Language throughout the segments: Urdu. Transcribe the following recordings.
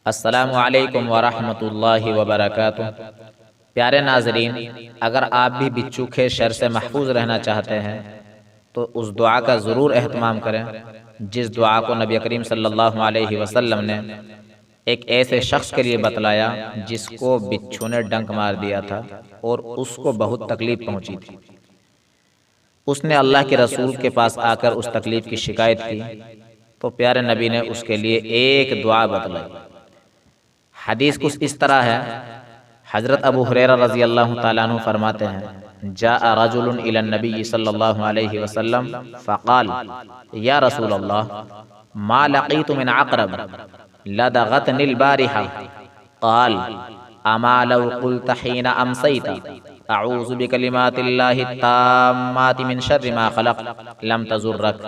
السلام علیکم ورحمۃ اللہ وبرکاتہ۔ پیارے ناظرین، اگر آپ بھی بچھو کے شر سے محفوظ رہنا چاہتے ہیں تو اس دعا کا ضرور اہتمام کریں جس دعا کو نبی کریم صلی اللہ علیہ وسلم نے ایک ایسے شخص کے لیے بتلایا جس کو بچھو نے ڈنک مار دیا تھا اور اس کو بہت تکلیف پہنچی تھی۔ اس نے اللہ کے رسول کے پاس آ کر اس تکلیف کی شکایت کی تو پیارے نبی نے اس کے لیے ایک دعا بتلائی۔ حدیث کچھ اس طرح ہے، حضرت ابو ہریرہ رضی اللہ تعالیٰ عنہ فرماتے ہیں، جاء رجل الی النبی صلی اللہ علیہ وسلم فقال یا رسول اللہ ما لقیت من عقرب لدغتنی البارحہ قال اما لو قلت حین امسیت اعوذ بکلمات اللہ التامات من شر ما خلق لم تضرک۔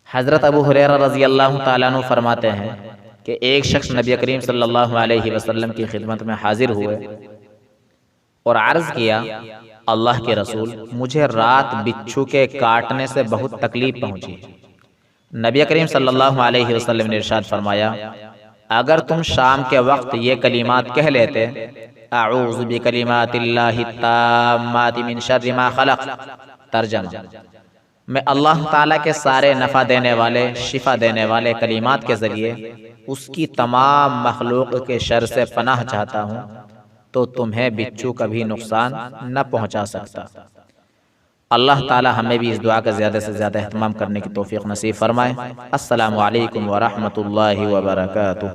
حضرت ابو ہریرہ رضی اللہ تعالیٰ عنہ فرماتے ہیں کہ ایک شخص نبی کریم صلی اللہ علیہ وسلم کی خدمت میں حاضر ہوئے اور عرض کیا، اللہ کے رسول، مجھے رات بچھو کے کاٹنے سے بہت تکلیف پہنچی۔ نبی کریم صلی اللہ علیہ وسلم نے ارشاد فرمایا، اگر تم شام کے وقت یہ کلمات کہہ لیتے، اعوذ بکلمات اللہ التامات من شر ما خلق، ترجمہ، میں اللہ تعالیٰ کے سارے نفع دینے والے، شفا دینے والے کلمات کے ذریعے اس کی تمام مخلوق کے شر سے پناہ چاہتا ہوں تو تمہیں بچھو کبھی نقصان نہ پہنچا سکتا۔ اللہ تعالیٰ ہمیں بھی اس دعا کا زیادہ سے زیادہ اہتمام کرنے کی توفیق نصیب فرمائے۔ السلام علیکم ورحمۃ اللہ وبرکاتہ۔